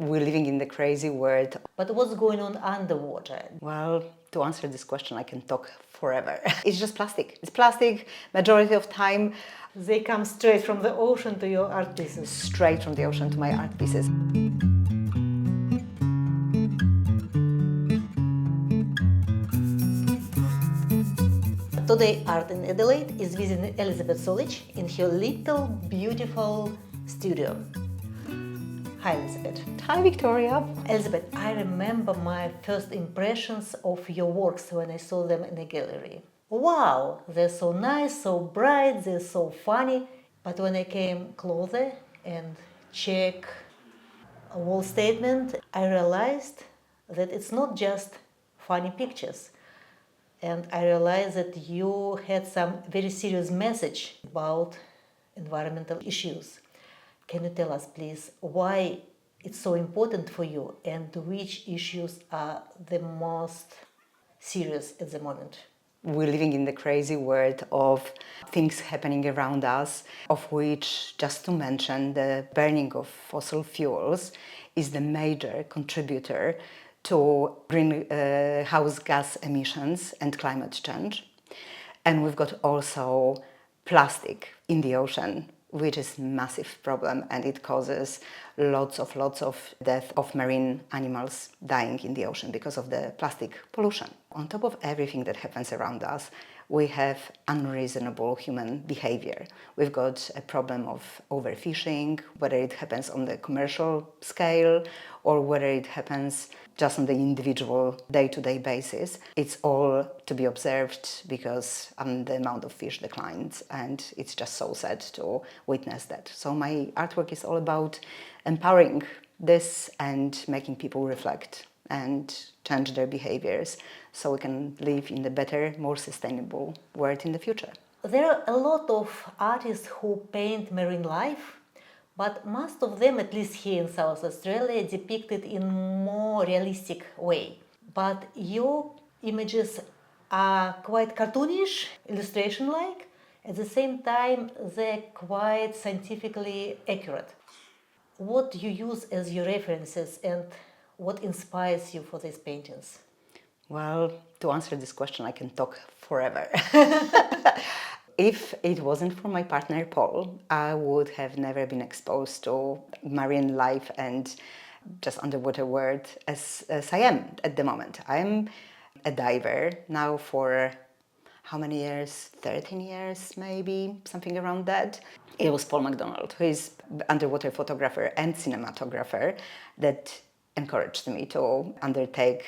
We're living in the crazy world. But what's going on underwater? Well, to answer this question, I can talk forever. It's just plastic. It's plastic, majority of time. They come straight from the ocean to your art pieces. Straight from the ocean to my art pieces. Today, Art in Adelaide is visiting Elizabeth Solich in her little beautiful studio. Hi, Elizabeth. Hi, Victoria. Elizabeth, I remember my first impressions of your works when I saw them in a gallery. Wow, they're so nice, so bright, they're so funny. But when I came closer and checked a wall statement, I realized that it's not just funny pictures. And I realized that you had some very serious message about environmental issues. Can you tell us, please, why it's so important for you and which issues are the most serious at the moment? We're living in the crazy world of things happening around us, of which, just to mention, the burning of fossil fuels is the major contributor to greenhouse gas emissions and climate change. And we've got also plastic in the ocean, which is a massive problem, and it causes lots of death of marine animals dying in the ocean because of the plastic pollution. On top of everything that happens around us, we have unreasonable human behavior. We've got a problem of overfishing, whether it happens on the commercial scale or whether it happens just on the individual day-to-day basis. It's all to be observed because the amount of fish declines, and it's just so sad to witness that. So my artwork is all about empowering this and making people reflect and change their behaviors so we can live in a better, more sustainable world in the future. There are a lot of artists who paint marine life, but most of them, at least here in South Australia, depict it in more realistic way. But your images are quite cartoonish, illustration-like. At the same time, they're quite scientifically accurate. What do you use as your references and what inspires you for these paintings? Well, to answer this question, I can talk forever. If it wasn't for my partner Paul, I would have never been exposed to marine life and just underwater world as I am at the moment. I'm a diver now for how many years? 13 years, maybe, something around that. It was Paul McDonald, who is underwater photographer and cinematographer, that encouraged me to undertake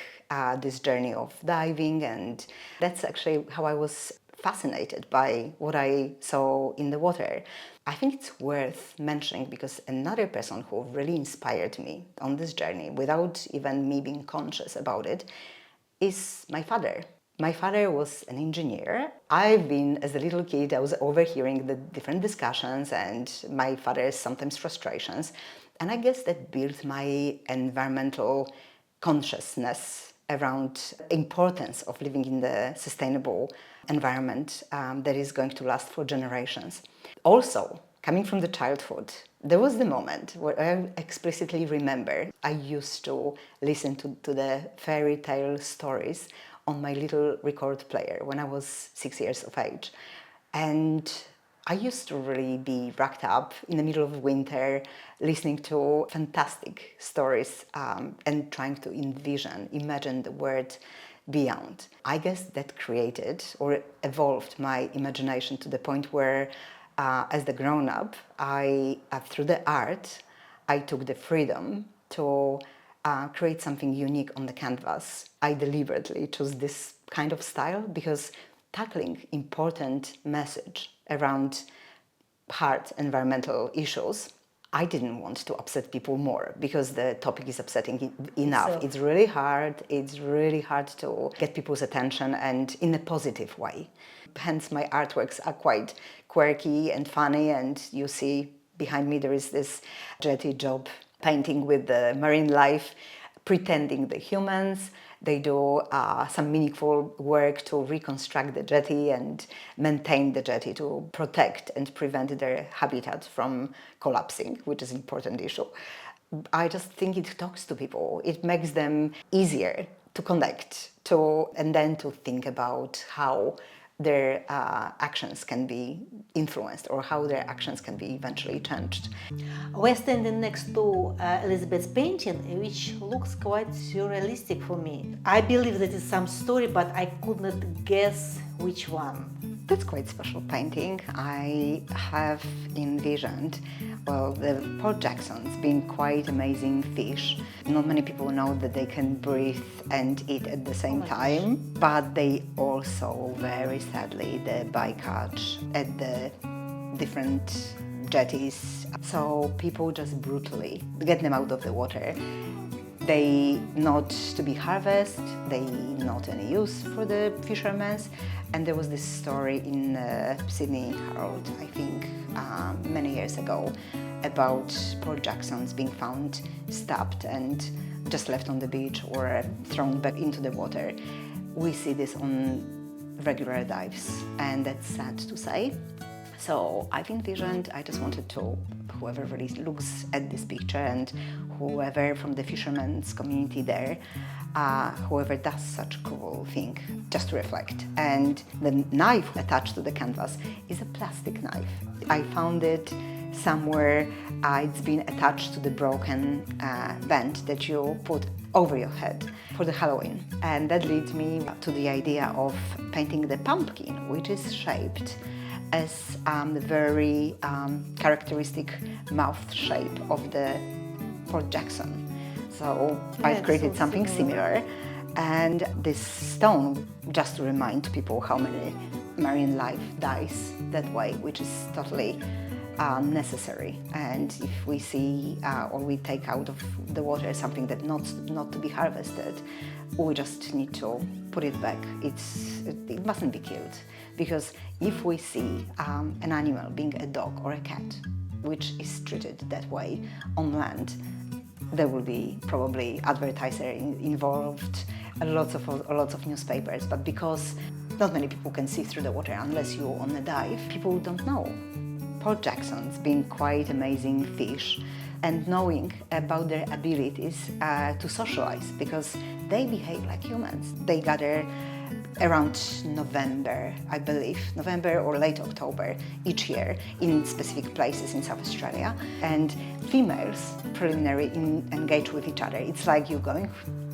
this journey of diving, and that's actually how I was fascinated by what I saw in the water. I think it's worth mentioning because another person who really inspired me on this journey, without even me being conscious about it, is my father. My father was an engineer. As a little kid, I was overhearing the different discussions and my father's sometimes frustrations. And I guess that built my environmental consciousness around importance of living in the sustainable environment that is going to last for generations. Also, coming from the childhood, there was the moment where I explicitly remember I used to listen to the fairy tale stories on my little record player when I was 6 years of age. And I used to really be racked up in the middle of winter listening to fantastic stories and trying to imagine the world beyond. I guess that created or evolved my imagination to the point where as the grown-up, through the art, I took the freedom to create something unique on the canvas. I deliberately chose this kind of style because tackling important message around hard environmental issues, I didn't want to upset people more because the topic is upsetting enough. So, it's really hard to get people's attention, and in a positive way. Hence my artworks are quite quirky and funny, and you see behind me there is this jetty job painting with the marine life, pretending the humans. They do some meaningful work to reconstruct the jetty and maintain the jetty to protect and prevent their habitat from collapsing, which is an important issue. I just think it talks to people. It makes them easier to connect to, and then to think about how their actions can be influenced or how their actions can be eventually changed. We're standing next to Elizabeth's painting, which looks quite surrealistic for me. I believe that is some story, but I could not guess which one. That's quite special painting. I have envisioned, well, the Port Jacksons being quite amazing fish. Not many people know that they can breathe and eat at the same time, but they also, very sadly, the bycatch at the different jetties. So people just brutally get them out of the water. They not to be harvested, they not any use for the fishermen. And there was this story in Sydney Herald, I think, many years ago, about Port Jacksons being found stabbed and just left on the beach or thrown back into the water. We see this on regular dives, and that's sad to say. So I've envisioned, I just wanted to, whoever really looks at this picture and whoever from the fishermen's community there, whoever does such a cruel thing, just to reflect. And the knife attached to the canvas is a plastic knife. I found it somewhere, it's been attached to the broken band that you put over your head for the Halloween. And that leads me to the idea of painting the pumpkin, which is shaped as the very characteristic mouth shape of the Port Jackson. So I've created something similar, and this stone just to remind people how many marine life dies that way, which is totally necessary. And if we see or we take out of the water something that not to be harvested, we just need to put it back. It mustn't be killed, because if we see an animal, being a dog or a cat, which is treated that way on land, there will be probably advertiser involved, lots of newspapers. But because not many people can see through the water unless you're on a dive, people don't know. Port Jacksons being quite amazing fish, and knowing about their abilities to socialize, because they behave like humans. They gather around November, I believe, November or late October each year in specific places in South Australia, and females preliminary engage with each other. It's like you going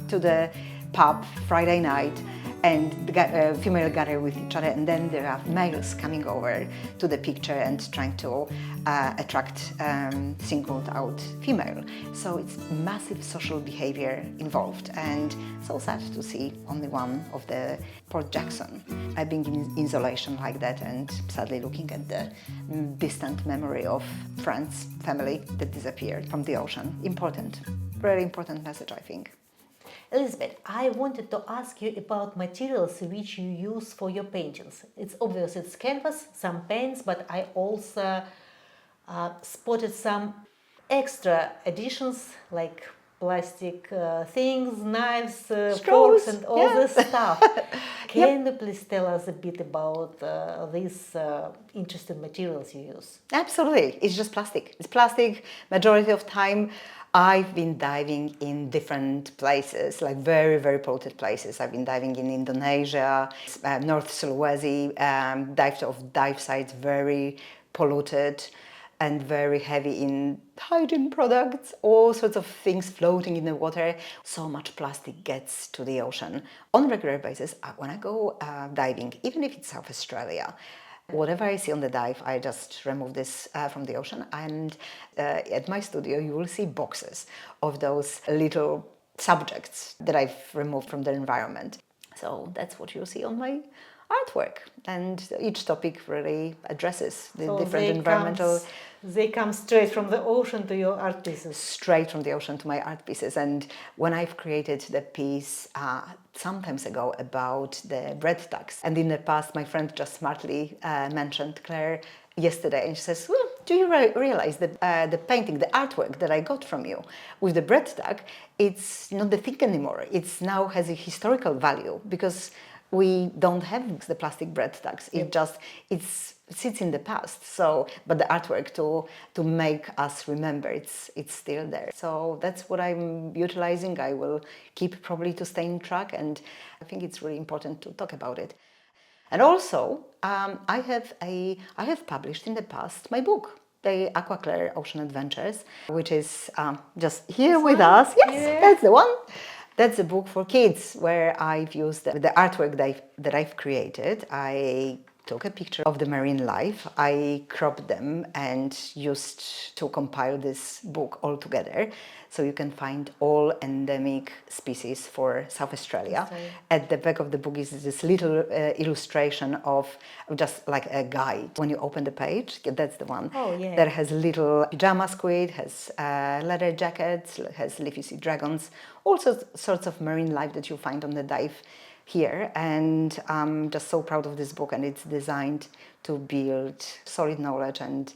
to the pub Friday night and the female gather with each other, and then there are males coming over to the picture and trying to attract singled out female. So it's massive social behavior involved, and so sad to see only one of the Port Jackson. I've been in isolation like that, and sadly looking at the distant memory of friends, family that disappeared from the ocean. Important, very important message, I think. Elizabeth, I wanted to ask you about materials which you use for your paintings. It's obvious it's canvas, some paints, but I also spotted some extra additions like plastic things, knives, forks and all this stuff. Can you please tell us a bit about these interesting materials you use? Absolutely, it's just plastic. It's plastic majority of time. I've been diving in different places, like very, very polluted places. I've been diving in Indonesia, North Sulawesi, dived off dive sites, very polluted and very heavy in hygiene products, all sorts of things floating in the water. So much plastic gets to the ocean on a regular basis. When I go diving, even if it's South Australia, whatever I see on the dive, I just remove this from the ocean. And at my studio, you will see boxes of those little subjects that I've removed from the environment. So that's what you'll see on my artwork. And each topic really addresses the different environmental... They come straight from the ocean to your art pieces. Straight from the ocean to my art pieces. And when I've created the piece some times ago about the bread tags, and in the past my friend just smartly mentioned Claire yesterday, and she says, well, do you realize that the painting, the artwork that I got from you with the bread tag, it's not the thing anymore. It's now has a historical value, because we don't have the plastic bread tags. It sits in the past. So, but the artwork to make us remember, it's still there. So that's what I'm utilizing. I will keep probably to stay in track, and I think it's really important to talk about it. And also, I have published in the past my book, the Aqua-Clare Ocean Adventures, which is just here with us. Yes, that's the one. That's a book for kids where I've used the artwork that I've created. I took a picture of the marine life, I cropped them and used to compile this book all together. So you can find all endemic species for South Australia. At the back of the book is this little illustration of just like a guide. When you open the page, that's the one. Oh, yeah. That has little pyjama squid, has leather jackets, has leafy sea dragons, all sorts of marine life that you find on the dive here. And I'm just so proud of this book, and it's designed to build solid knowledge and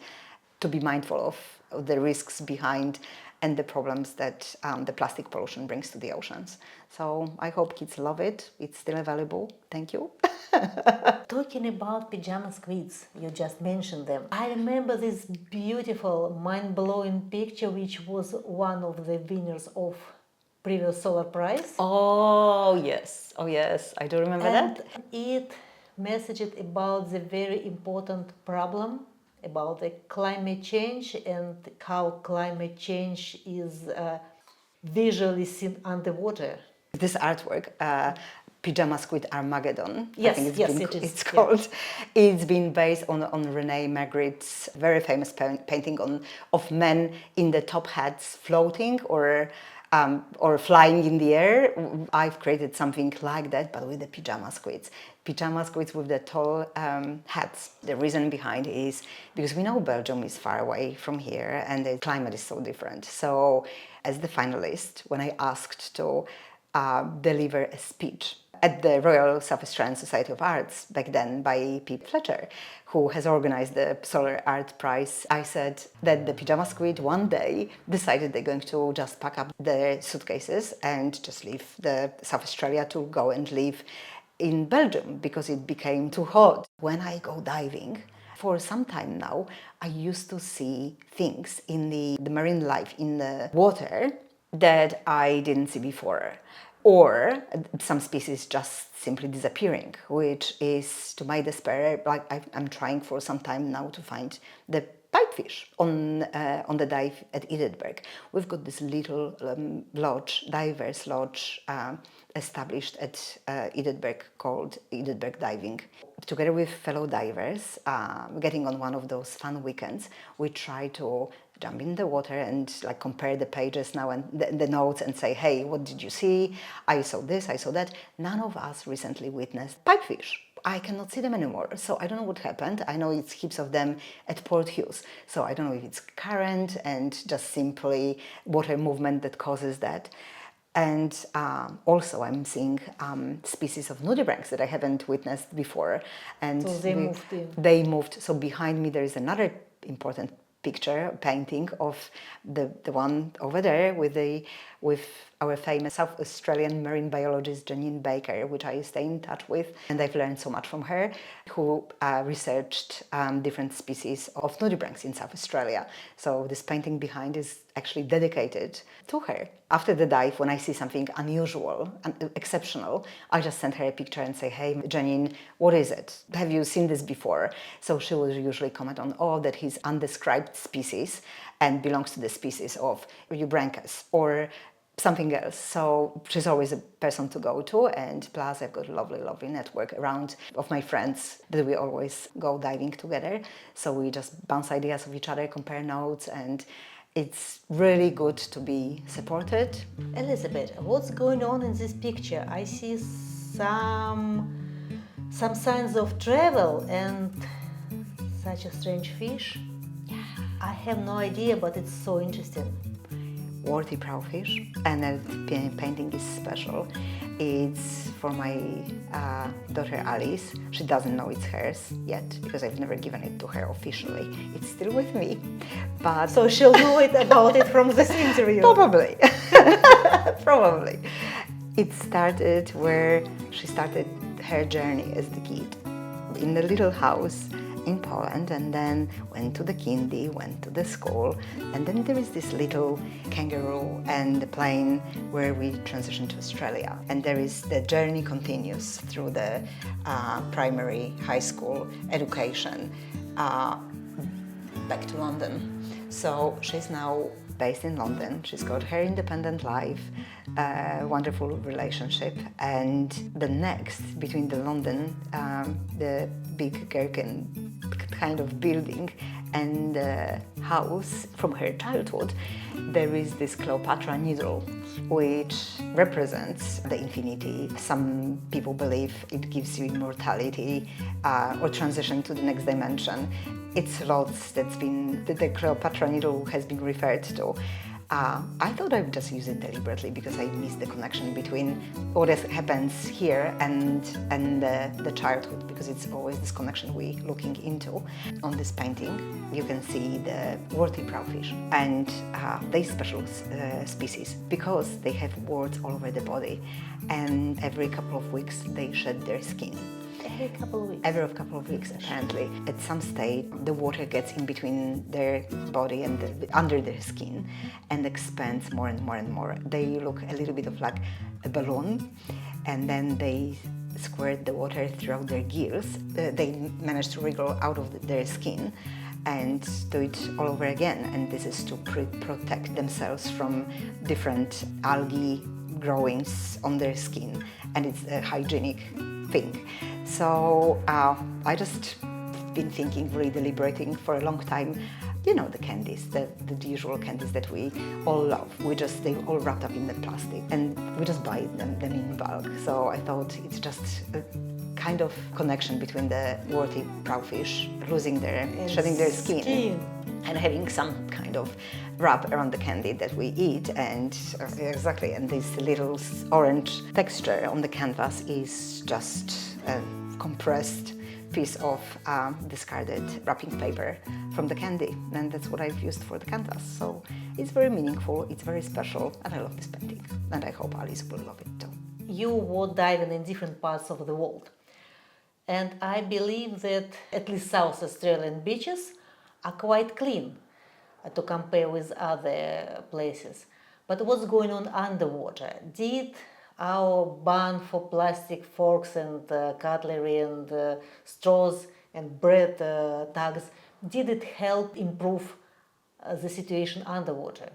to be mindful of the risks behind and the problems that the plastic pollution brings to the oceans. So I hope kids love it. It's still available. Thank you. Talking about pyjama squids, you just mentioned them. I remember this beautiful, mind-blowing picture, which was one of the winners of previous Solar Prize. Oh yes, I do remember And that. it messaged about the very important problem about the climate change and how climate change is visually seen underwater. This artwork, Pyjama Squids Armageddon, Yes, I think it is. It's called. It's been based on Renee Magritte's very famous painting of men in the top hats floating or flying in the air. I've created something like that, but with the pyjama squids. Pyjama squids with the tall hats. The reason behind is because we know Belgium is far away from here and the climate is so different. So as the finalist, when I asked to deliver a speech at the Royal South Australian Society of Arts, back then by Pete Fletcher, who has organized the Solar Art Prize, I said that the pyjama squid one day decided they're going to just pack up their suitcases and just leave the South Australia to go and live in Belgium because it became too hot. When I go diving, for some time now, I used to see things in the marine life in the water that I didn't see before. Or some species just simply disappearing, which is, to my despair, like I'm trying for some time now to find the pipefish on the dive at Edithburg. We've got this little lodge, divers lodge, established at Edithburg called Edithburg Diving. Together with fellow divers, getting on one of those fun weekends, we try to jump in the water and like compare the pages now and the notes and say, hey, what did you see? I saw this, I saw that. None of us recently witnessed pipefish. I cannot see them anymore, so I don't know what happened. I know it's heaps of them at Port Hughes, so I don't know if it's current and just simply water movement that causes that. And also I'm seeing species of nudibranchs that I haven't witnessed before. And So they moved in. They moved. So behind me there is another important picture, painting of the one over there with our famous South Australian marine biologist Janine Baker, which I stay in touch with, and I've learned so much from her, who researched different species of nudibranchs in South Australia. So this painting behind is actually dedicated to her. After the dive, when I see something unusual and exceptional, I just send her a picture and say, hey, Janine, what is it? Have you seen this before? So she will usually comment on, oh, that he's undescribed species and belongs to the species of Eubranchus or something else. So she's always a person to go to, and plus I've got a lovely network around of my friends that we always go diving together. So we just bounce ideas of each other, compare notes, and it's really good to be supported. Elizabeth, what's going on in this picture? I see some signs of travel and such a strange fish. I have no idea, but it's so interesting. Worty Prowfish, and the painting is special. It's for my daughter Alice. She doesn't know it's hers yet because I've never given it to her officially. It's still with me, but So she'll know about it from this interview. probably. It started where she started her journey as the kid in a little house in Poland, and then went to the kindy, went to the school, and then there is this little kangaroo and the plane where we transitioned to Australia. And the journey continues through the primary, high school education back to London. So she's now based in London. She's got her independent life, a wonderful relationship, and the next between the London, the big Gherkin kind of building, and the house from her childhood, there is this Cleopatra needle, which represents the infinity. Some people believe it gives you immortality or transition to the next dimension. It's lots that the Cleopatra needle has been referred to. I thought I would just use it deliberately because I miss the connection between what happens here and the childhood, because it's always this connection we're looking into. On this painting, you can see the Worty Prowfish, and they special species because they have warts all over the body, and every couple of weeks they shed their skin. Every couple of weeks? Every couple of weeks, apparently. At some stage, the water gets in between their body and under their skin and expands more and more and more. They look a little bit of like a balloon, and then they squirt the water throughout their gills. They manage to wriggle out of their skin and do it all over again. And this is to protect themselves from different algae growings on their skin, and it's a hygienic thing. So I just been thinking, really deliberating for a long time. You know, the candies, the usual candies that we all love. They're all wrapped up in the plastic, and we just buy them in bulk. So I thought it's just a kind of connection between the Worty Prowfish shedding their skin and having some kind of wrap around the candy that we eat, and exactly, and this little orange texture on the canvas is just a compressed piece of discarded wrapping paper from the candy, and that's what I've used for the canvas. So it's very meaningful, it's very special, and I love this painting, and I hope Alice will love it too. You were diving in different parts of the world, and I believe that at least South Australian beaches are quite clean to compare with other places. But what's going on underwater? Did our ban for plastic forks and cutlery and straws and bread tags, did it help improve the situation underwater?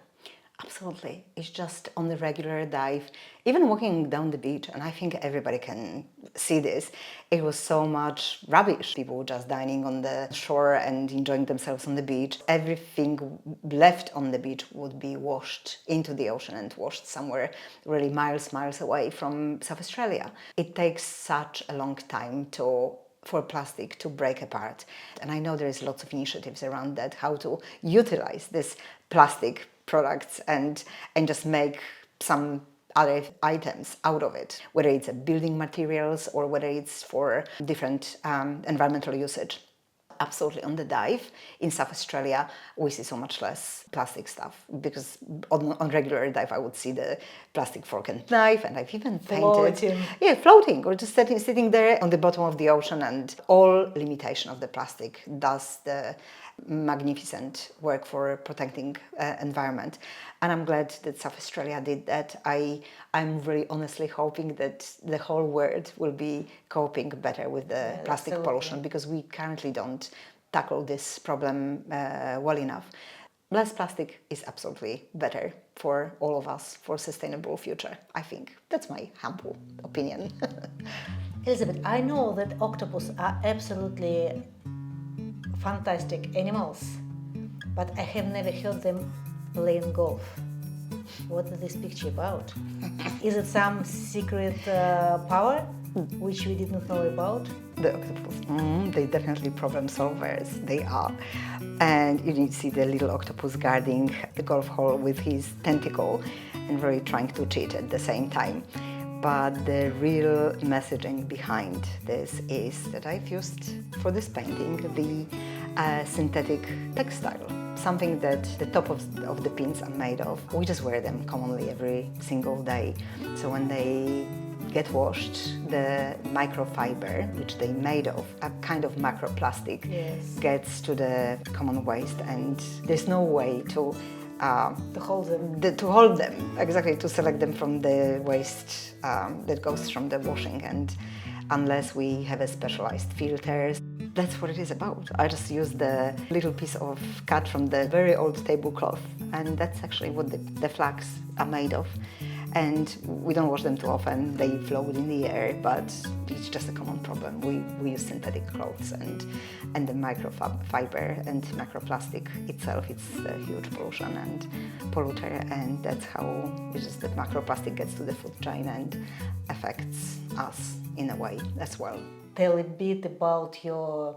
Absolutely. It's just on the regular dive, even walking down the beach, and I think everybody can see this, it was so much rubbish. People just dining on the shore and enjoying themselves on the beach. Everything left on the beach would be washed into the ocean and washed somewhere really miles away from South Australia. It takes such a long time for plastic to break apart. And I know there is lots of initiatives around that, how to utilize this plastic products and just make some other items out of it, whether it's building materials or whether it's for different environmental usage. Absolutely, on the dive in South Australia, we see so much less plastic stuff, because on regular dive I would see the plastic fork and knife, and I've even painted floating or just sitting there on the bottom of the ocean, and all limitation of the plastic does the magnificent work for protecting environment. And I'm glad that South Australia did that. I'm really honestly hoping that the whole world will be coping better with the plastic pollution, because we currently don't tackle this problem well enough. Less plastic is absolutely better for all of us, for a sustainable future, I think. That's my humble opinion. Elizabeth, I know that octopus are absolutely fantastic animals, but I have never heard them playing golf. What is this picture about? Is it some secret power which we did not know about? The octopus, they're definitely problem solvers, they are. And you need to see the little octopus guarding the golf hole with his tentacle and really trying to cheat at the same time. But the real messaging behind this is that I've used for this painting the synthetic textile, something that the top of the pins are made of. We just wear them commonly every single day. So when they get washed, the microfiber, which they made of, a kind of microplastic, Yes. gets to the common waste, and there's no way to hold them. to hold them, exactly, to select them from the waste that goes from the washing, and unless we have a specialized filters. That's what it is about. I just use the little piece of cut from the very old tablecloth, and that's actually what the flags are made of. And we don't wash them too often, they float in the air, but it's just a common problem. We use synthetic clothes, and the microfiber and microplastic itself, it's a huge pollution and polluter, and that's how it's just that microplastic gets to the food chain and affects us in a way as well. Tell a bit about your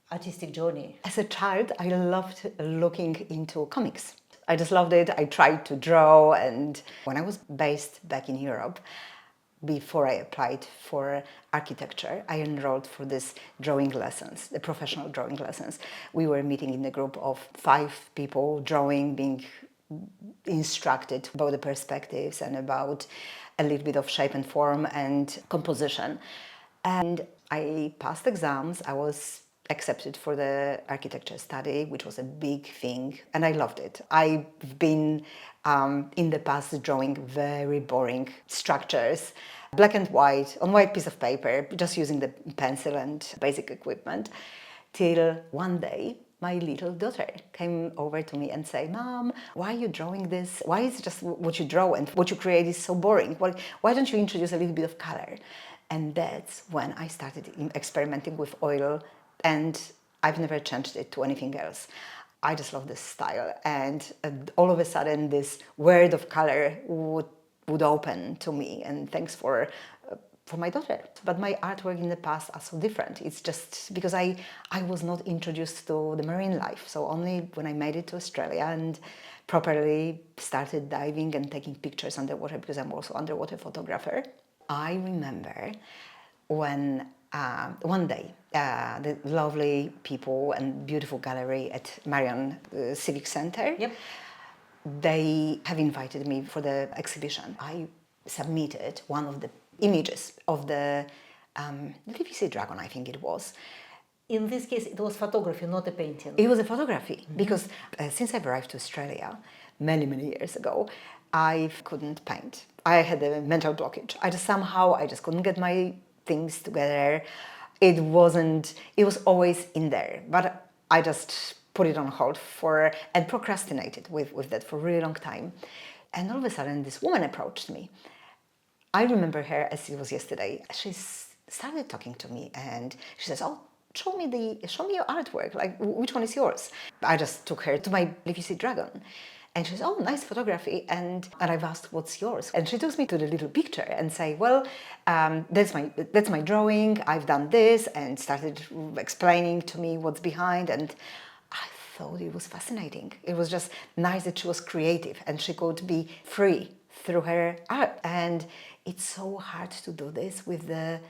artistic journey. As a child, I loved looking into comics. I just loved it. I tried to draw, and when I was based back in Europe, before I applied for architecture, I enrolled for this drawing lessons, the professional drawing lessons. We were meeting in a group of 5 people, drawing, being instructed about the perspectives and about a little bit of shape and form and composition. And I passed exams. I was accepted for the architecture study, which was a big thing, and I loved it. I've been in the past drawing very boring structures, black and white, on white piece of paper, just using the pencil and basic equipment, till one day my little daughter came over to me and said, "Mom, why are you drawing this? Why is it just what you draw and what you create is so boring? Why don't you introduce a little bit of color?" And that's when I started experimenting with oil, and I've never changed it to anything else. I just love this style, and all of a sudden this world of color would open to me, and thanks for my daughter. But my artwork in the past are so different. It's just because I was not introduced to the marine life, so only when I made it to Australia and properly started diving and taking pictures underwater, because I'm also underwater photographer. I remember when one day the lovely people and beautiful gallery at Marion Civic Centre, Yep. they have invited me for the exhibition. I submitted one of the images of the DVC dragon, I think it was. In this case, it was photography, not a painting. It was a photography, because since I've arrived to Australia many, many years ago, I couldn't paint. I had a mental blockage. I just couldn't get my things together. It was always in there, but I just put it on hold and procrastinated with that for a really long time. And all of a sudden, this woman approached me. I remember her as it was yesterday. She started talking to me, and she says, "Oh, show me your artwork. Like, which one is yours?" I just took her to my DVC dragon. And she says, "Oh, nice photography." And I've asked, "What's yours?" And she took me to the little picture and say, "Well, that's my drawing. I've done this," and started explaining to me what's behind. And I thought it was fascinating. It was just nice that she was creative and she could be free through her art. And it's so hard to do this with the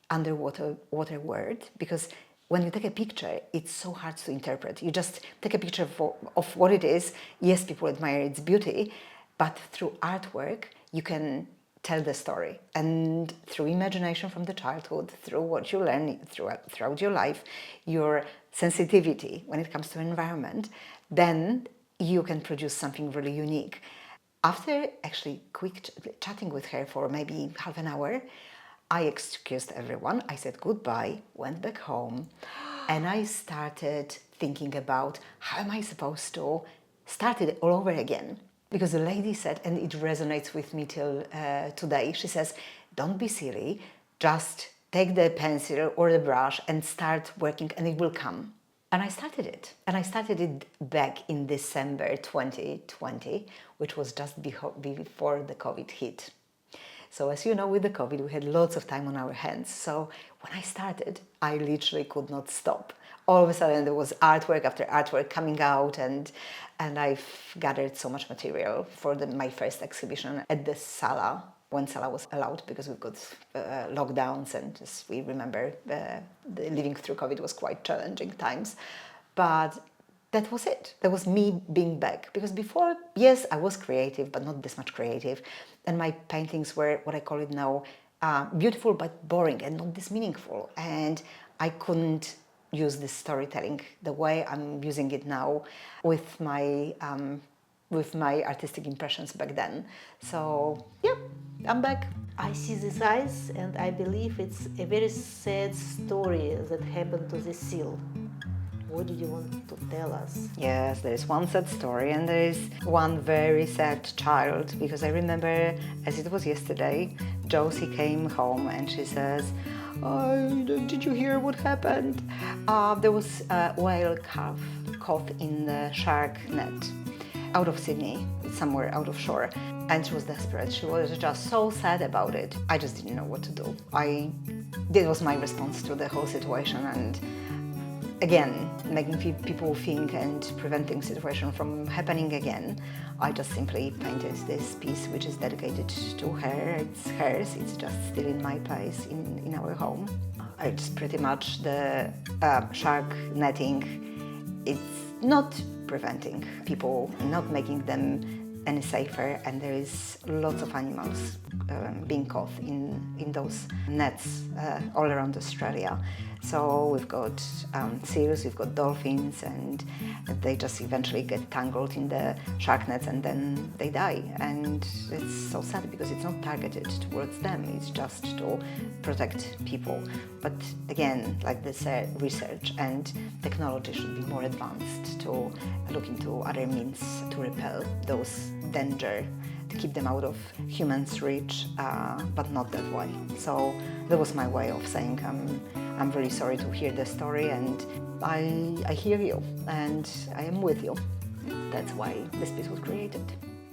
underwater world, because when you take a picture, it's so hard to interpret. You just take a picture of what it is. Yes, people admire its beauty, but through artwork, you can tell the story. And through imagination from the childhood, through what you learn throughout your life, your sensitivity when it comes to environment, then you can produce something really unique. After actually quick chatting with her for maybe half an hour, I excused everyone. I said goodbye, went back home, and I started thinking about how am I supposed to start it all over again. Because the lady said, and it resonates with me till today, she says, "Don't be silly, just take the pencil or the brush and start working and it will come." And I started it. And I started it back in December 2020, which was just before the COVID hit. So as you know, with the COVID, we had lots of time on our hands. So when I started, I literally could not stop. All of a sudden, there was artwork after artwork coming out, and I've gathered so much material for my first exhibition at the Sala, when Sala was allowed, because we've got lockdowns, and as we remember, living through COVID was quite challenging times. But that was it. That was me being back. Because before, yes, I was creative, but not this much creative. And my paintings were what I call it now beautiful but boring and not this meaningful. And I couldn't use this storytelling the way I'm using it now with my artistic impressions back then. So yeah, I'm back. I see these eyes and I believe it's a very sad story that happened to the seal. What did you want to tell us? Yes, there is one sad story and there is one very sad child, because I remember, as it was yesterday, Josie came home and she says, "Oh, did you hear what happened? There was a whale calf caught in the shark net out of Sydney, somewhere out of shore." And she was desperate. She was just so sad about it. I just didn't know what to do. That was my response to the whole situation, and again, making people think and preventing situation from happening again, I just simply painted this piece, which is dedicated to her. It's hers. It's just still in my place in our home. It's pretty much the shark netting. It's not preventing people, not making them any safer, and there is lots of animals being caught in those nets all around Australia. So we've got seals, we've got dolphins, and they just eventually get tangled in the shark nets and then they die. And it's so sad because it's not targeted towards them, it's just to protect people. But again, like they said, research and technology should be more advanced to look into other means to repel those danger, to keep them out of humans' reach, but not that way. So that was my way of saying I'm really sorry to hear the story, and I hear you and I am with you. That's why this piece was created.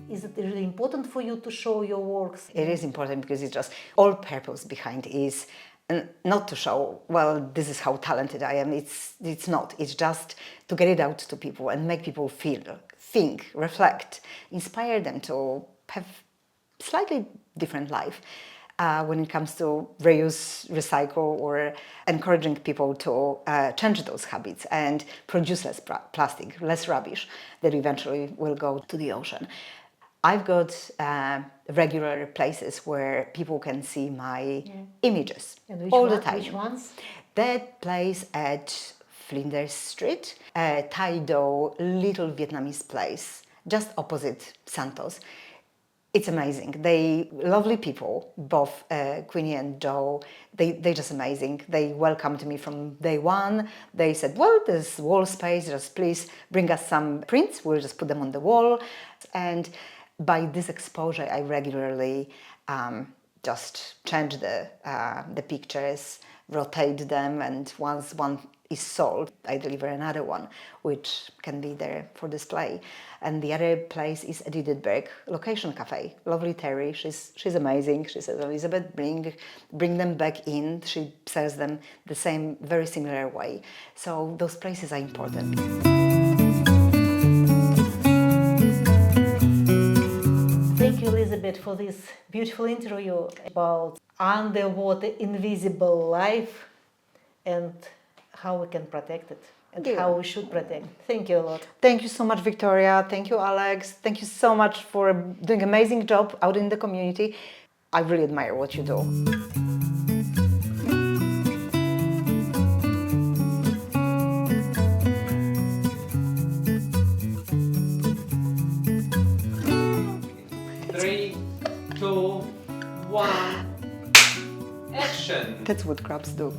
Is it really important for you to show your works? It is important because it's just all purpose behind is not to show, well, this is how talented I am. It's not. It's just to get it out to people and make people feel, think, reflect, inspire them to have slightly different life when it comes to reuse, recycle, or encouraging people to change those habits and produce less plastic, less rubbish that eventually will go to the ocean. I've got regular places where people can see my images all the time. Which ones? That place at Flinders Street, a Thai Do little Vietnamese place, just opposite Santos. It's amazing. They lovely people, both Queenie and Joe. They're just amazing. They welcomed me from day one. They said, well, there's wall space, just please bring us some prints. We'll just put them on the wall. And by this exposure, I regularly just change the pictures, rotate them, and once one is sold, I deliver another one, which can be there for display. And the other place is Edithburg Location Cafe. Lovely Terry, she's amazing. She says, Elizabeth, bring them back in. She sells them the same, very similar way. So those places are important. Thank you, Elizabeth, for this beautiful interview about underwater invisible life and how we can protect it and how we should protect. Thank you a lot. Thank you so much, Victoria. Thank you, Alex. Thank you so much for doing an amazing job out in the community. I really admire what you do. Three, two, one, action! That's what crabs do.